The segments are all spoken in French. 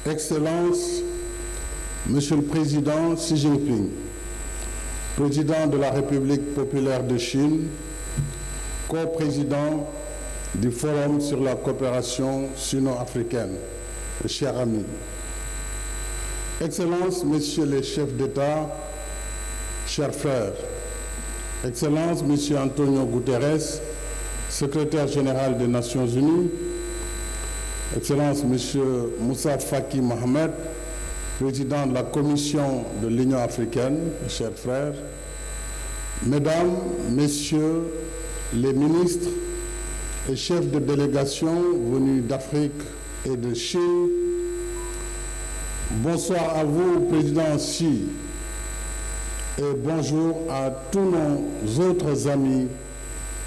Excellences, Monsieur le Président Xi Jinping, Président de la République populaire de Chine, co-président du Forum sur la coopération sino-africaine, chers amis. Excellences, Messieurs les chefs d'État, chers frères, Excellences, Monsieur Antonio Guterres, secrétaire général des Nations Unies, Excellences, Monsieur Moussa Faki Mohamed, président de la Commission de l'Union africaine, chers frères, Mesdames, Messieurs les ministres et chefs de délégation venus d'Afrique et de Chine, bonsoir à vous, Président Xi, et bonjour à tous nos autres amis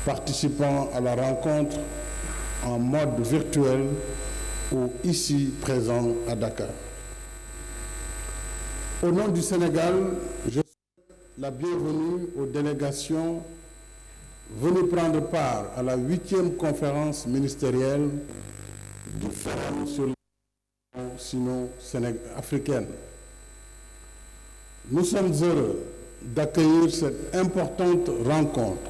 participant à la rencontre en mode virtuel ou ici présents à Dakar. Au nom du Sénégal, je souhaite la bienvenue aux délégations venues prendre part à la 8e conférence ministérielle du Forum sur la sino-africaine. Nous sommes heureux d'accueillir cette importante rencontre,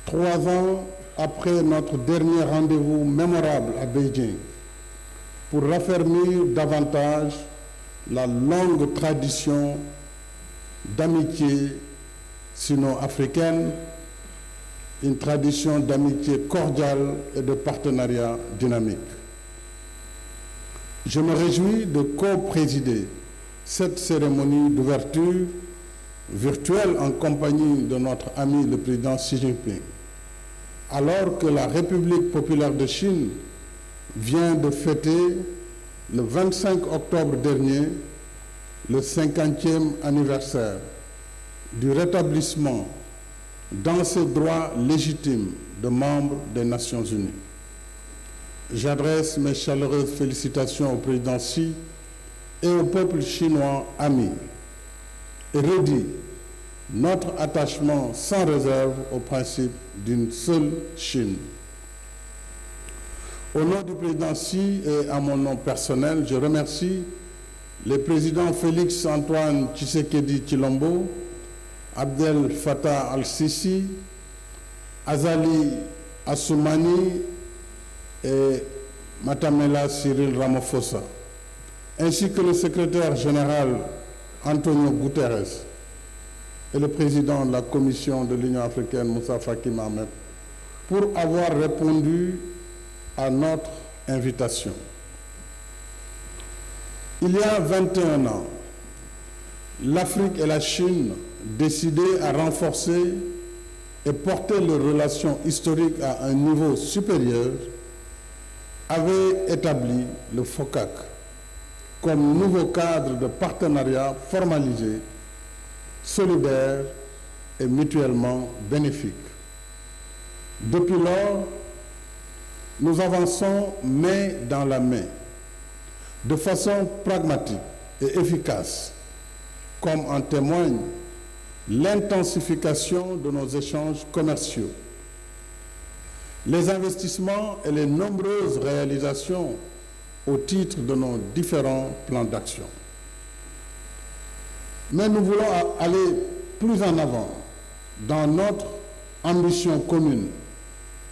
3 ans après notre dernier rendez-vous mémorable à Beijing, pour raffermir davantage la longue tradition d'amitié sino-africaine, une tradition d'amitié cordiale et de partenariat dynamique. Je me réjouis de co-présider cette cérémonie d'ouverture virtuelle en compagnie de notre ami le président Xi Jinping, alors que la République populaire de Chine vient de fêter le 25 octobre dernier le 50e anniversaire du rétablissement dans ses droits légitimes de membre des Nations Unies. J'adresse mes chaleureuses félicitations au président Xi et au peuple chinois ami et redis notre attachement sans réserve au principe d'une seule Chine. Au nom du président Xi et à mon nom personnel, je remercie les présidents Félix Antoine Tshisekedi Tshilombo, Abdel Fattah al-Sisi, Azali Assoumani et Matamela Cyril Ramaphosa, ainsi que le secrétaire général Antonio Guterres et le président de la Commission de l'Union africaine, Moussa Faki Mohamed, pour avoir répondu à notre invitation. Il y a 21 ans, l'Afrique et la Chine décidaient à renforcer et porter leurs relations historiques à un niveau supérieur, avaient établi le FOCAC comme nouveau cadre de partenariat formalisé, solidaire et mutuellement bénéfique. Depuis lors, nous avançons main dans la main, de façon pragmatique et efficace, comme en témoigne l'intensification de nos échanges commerciaux, les investissements et les nombreuses réalisations au titre de nos différents plans d'action. Mais nous voulons aller plus en avant dans notre ambition commune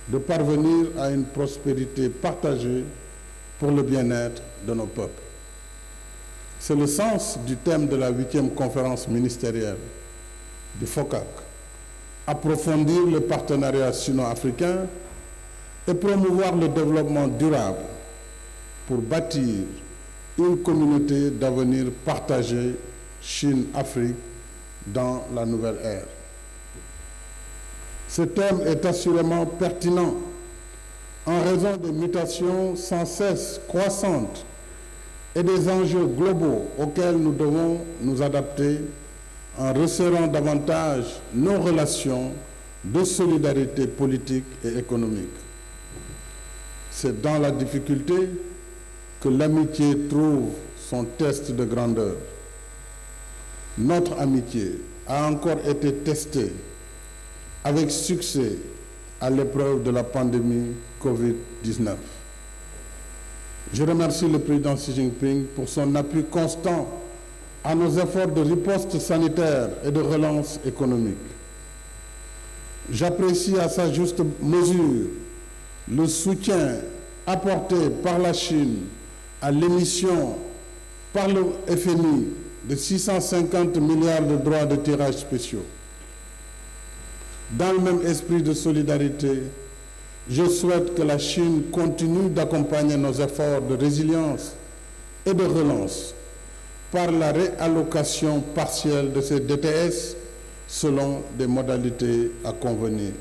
de parvenir à une prospérité partagée pour le bien-être de nos peuples. C'est le sens du thème de la 8e conférence ministérielle du FOCAC, approfondir le partenariat sino-africain et promouvoir le développement durable pour bâtir une communauté d'avenir partagée Chine-Afrique dans la nouvelle ère. Ce thème est assurément pertinent en raison des mutations sans cesse croissantes et des enjeux globaux auxquels nous devons nous adapter en resserrant davantage nos relations de solidarité politique et économique. C'est dans la difficulté que l'amitié trouve son test de grandeur. Notre amitié a encore été testée avec succès à l'épreuve de la pandémie Covid-19. Je remercie le président Xi Jinping pour son appui constant à nos efforts de riposte sanitaire et de relance économique. J'apprécie à sa juste mesure le soutien apporté par la Chine à l'émission par le FMI de 650 milliards de droits de tirage spéciaux. Dans le même esprit de solidarité, je souhaite que la Chine continue d'accompagner nos efforts de résilience et de relance par la réallocation partielle de ces DTS selon des modalités à convenir.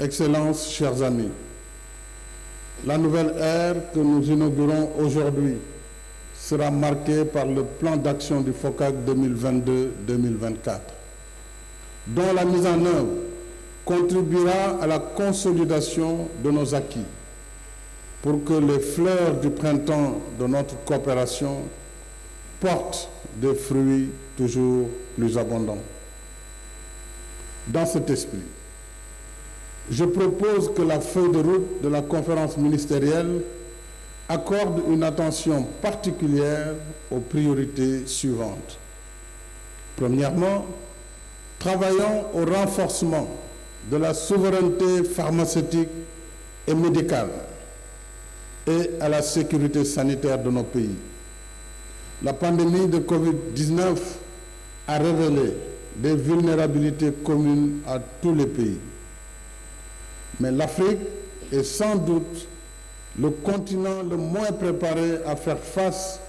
Excellences, chers amis, la nouvelle ère que nous inaugurons aujourd'hui sera marquée par le plan d'action du FOCAC 2022-2024, dont la mise en œuvre contribuera à la consolidation de nos acquis pour que les fleurs du printemps de notre coopération portent des fruits toujours plus abondants. Dans cet esprit, je propose que la feuille de route de la conférence ministérielle accorde une attention particulière aux priorités suivantes. Premièrement, travaillons au renforcement de la souveraineté pharmaceutique et médicale et à la sécurité sanitaire de nos pays. La pandémie de Covid-19 a révélé des vulnérabilités communes à tous les pays. Mais l'Afrique est sans doute le continent le moins préparé à faire face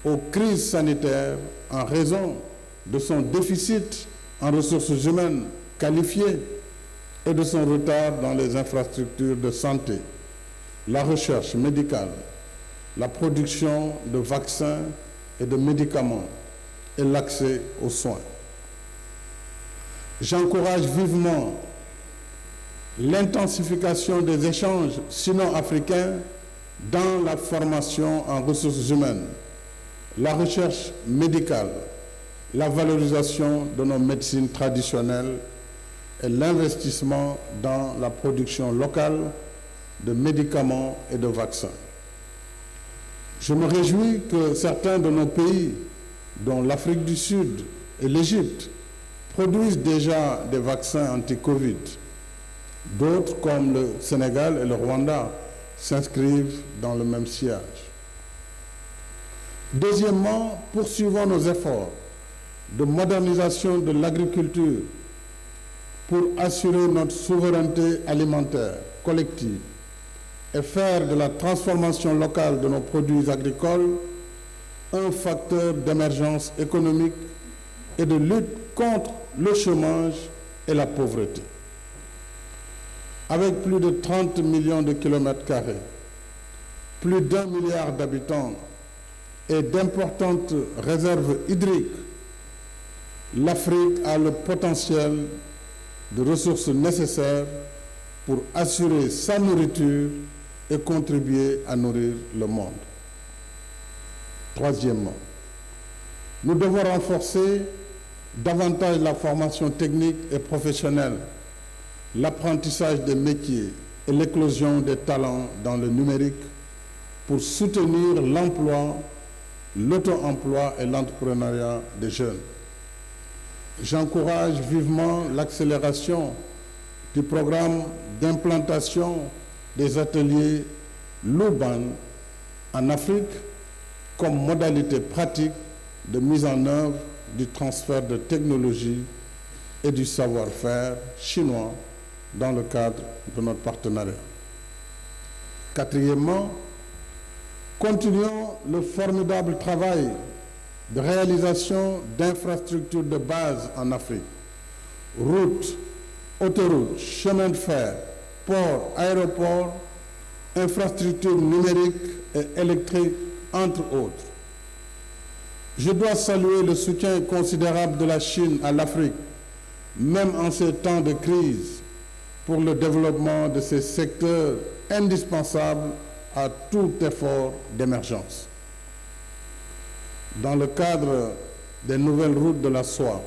aux crises sanitaires en raison de son déficit en ressources humaines qualifiées et de son retard dans les infrastructures de santé, la recherche médicale, la production de vaccins et de médicaments et l'accès aux soins. J'encourage vivement l'intensification des échanges sino-africains dans la formation en ressources humaines, la recherche médicale, la valorisation de nos médecines traditionnelles et l'investissement dans la production locale de médicaments et de vaccins. Je me réjouis que certains de nos pays, dont l'Afrique du Sud et l'Égypte, produisent déjà des vaccins anti-Covid. D'autres, comme le Sénégal et le Rwanda, s'inscrivent dans le même sillage. Deuxièmement, poursuivons nos efforts de modernisation de l'agriculture pour assurer notre souveraineté alimentaire collective et faire de la transformation locale de nos produits agricoles un facteur d'émergence économique et de lutte contre le chômage et la pauvreté. Avec plus de 30 millions de kilomètres carrés, plus d'1 milliard d'habitants et d'importantes réserves hydriques, l'Afrique a le potentiel de ressources nécessaires pour assurer sa nourriture et contribuer à nourrir le monde. Troisièmement, nous devons renforcer davantage la formation technique et professionnelle, l'apprentissage des métiers et l'éclosion des talents dans le numérique pour soutenir l'emploi, l'auto-emploi et l'entrepreneuriat des jeunes. J'encourage vivement l'accélération du programme d'implantation des ateliers Luban en Afrique comme modalité pratique de mise en œuvre du transfert de technologie et du savoir-faire chinois dans le cadre de notre partenariat. Quatrièmement, continuons le formidable travail de réalisation d'infrastructures de base en Afrique. Routes, autoroutes, chemins de fer, ports, aéroports, infrastructures numériques et électriques, entre autres. Je dois saluer le soutien considérable de la Chine à l'Afrique, même en ces temps de crise, pour le développement de ces secteurs indispensables à tout effort d'émergence. Dans le cadre des nouvelles routes de la soie,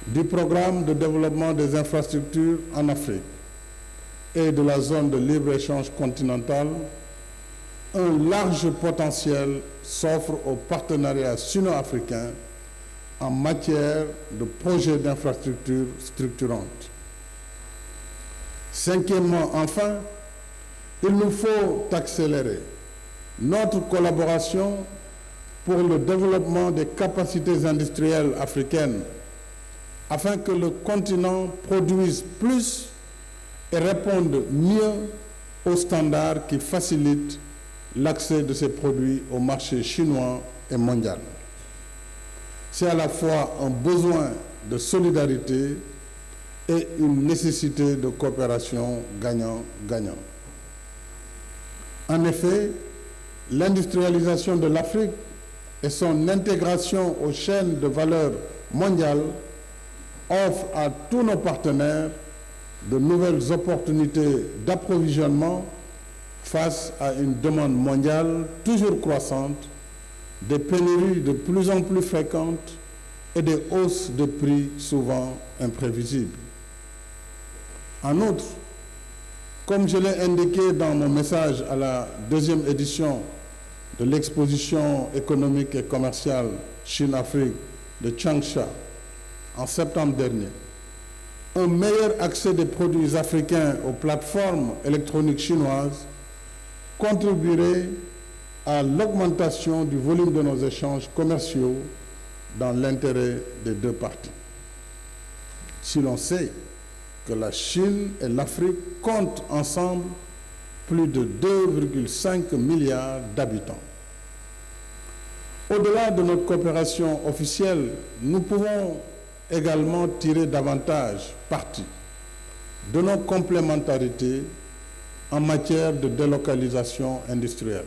du programme de développement des infrastructures en Afrique et de la zone de libre-échange continentale, un large potentiel s'offre aux partenariats sino-africains en matière de projets d'infrastructures structurantes. Cinquièmement, enfin, il nous faut accélérer notre collaboration pour le développement des capacités industrielles africaines afin que le continent produise plus et réponde mieux aux standards qui facilitent l'accès de ces produits au marché chinois et mondial. C'est à la fois un besoin de solidarité et une nécessité de coopération gagnant-gagnant. En effet, l'industrialisation de l'Afrique et son intégration aux chaînes de valeur mondiales offrent à tous nos partenaires de nouvelles opportunités d'approvisionnement face à une demande mondiale toujours croissante, des pénuries de plus en plus fréquentes et des hausses de prix souvent imprévisibles. En outre, comme je l'ai indiqué dans mon message à la deuxième édition de l'exposition économique et commerciale Chine-Afrique de Changsha en septembre dernier, un meilleur accès des produits africains aux plateformes électroniques chinoises contribuerait à l'augmentation du volume de nos échanges commerciaux dans l'intérêt des deux parties. Si l'on sait que la Chine et l'Afrique comptent ensemble plus de 2,5 milliards d'habitants. Au-delà de notre coopération officielle, nous pouvons également tirer davantage parti de nos complémentarités en matière de délocalisation industrielle.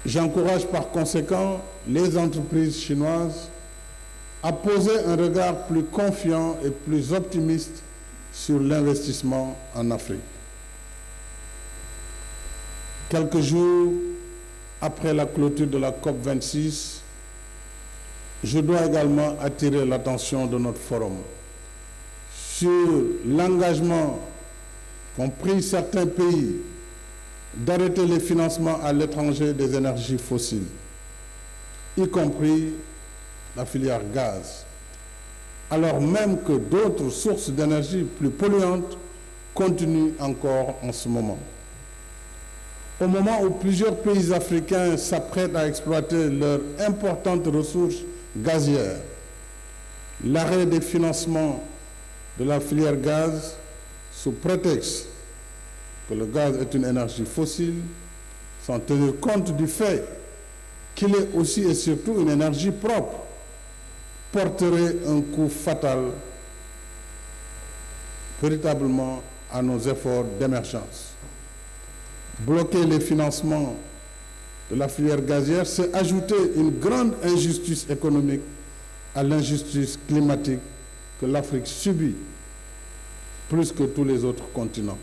J'encourage par conséquent les entreprises chinoises à poser un regard plus confiant et plus optimiste sur l'investissement en Afrique. Quelques jours après la clôture de la COP26, je dois également attirer l'attention de notre forum sur l'engagement qu'ont pris certains pays d'arrêter les financements à l'étranger des énergies fossiles, y compris la filière gaz, alors même que d'autres sources d'énergie plus polluantes continuent encore en ce moment. Au moment où plusieurs pays africains s'apprêtent à exploiter leurs importantes ressources gazières, l'arrêt des financements de la filière gaz sous prétexte que le gaz est une énergie fossile, sans tenir compte du fait qu'il est aussi et surtout une énergie propre, porterait un coup fatal véritablement à nos efforts d'émergence. Bloquer les financements de la filière gazière, c'est ajouter une grande injustice économique à l'injustice climatique que l'Afrique subit plus que tous les autres continents.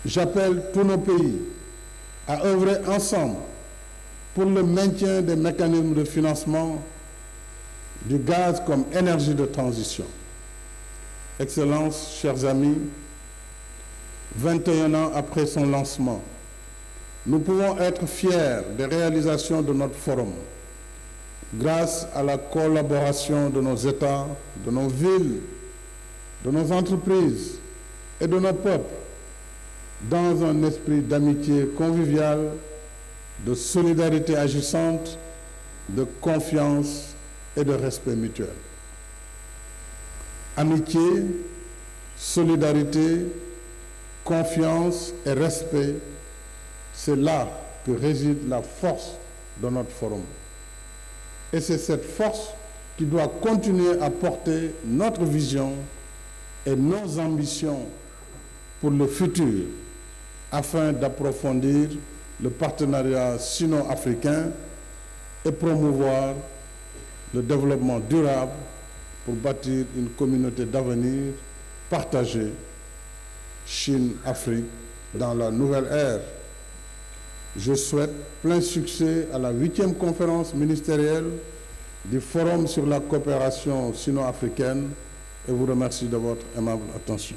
J'appelle tous nos pays à œuvrer ensemble pour le maintien des mécanismes de financement du gaz comme énergie de transition. Excellences, chers amis, 21 ans après son lancement, nous pouvons être fiers des réalisations de notre forum, grâce à la collaboration de nos États, de nos villes, de nos entreprises et de nos peuples, dans un esprit d'amitié conviviale, de solidarité agissante, de confiance et de respect mutuel. Amitié, solidarité, confiance et respect, c'est là que réside la force de notre forum. Et c'est cette force qui doit continuer à porter notre vision et nos ambitions pour le futur, afin d'approfondir le partenariat sino-africain et promouvoir le développement durable pour bâtir une communauté d'avenir partagée, Chine-Afrique dans la nouvelle ère. Je souhaite plein succès à la 8e conférence ministérielle du Forum sur la coopération sino-africaine et vous remercie de votre aimable attention.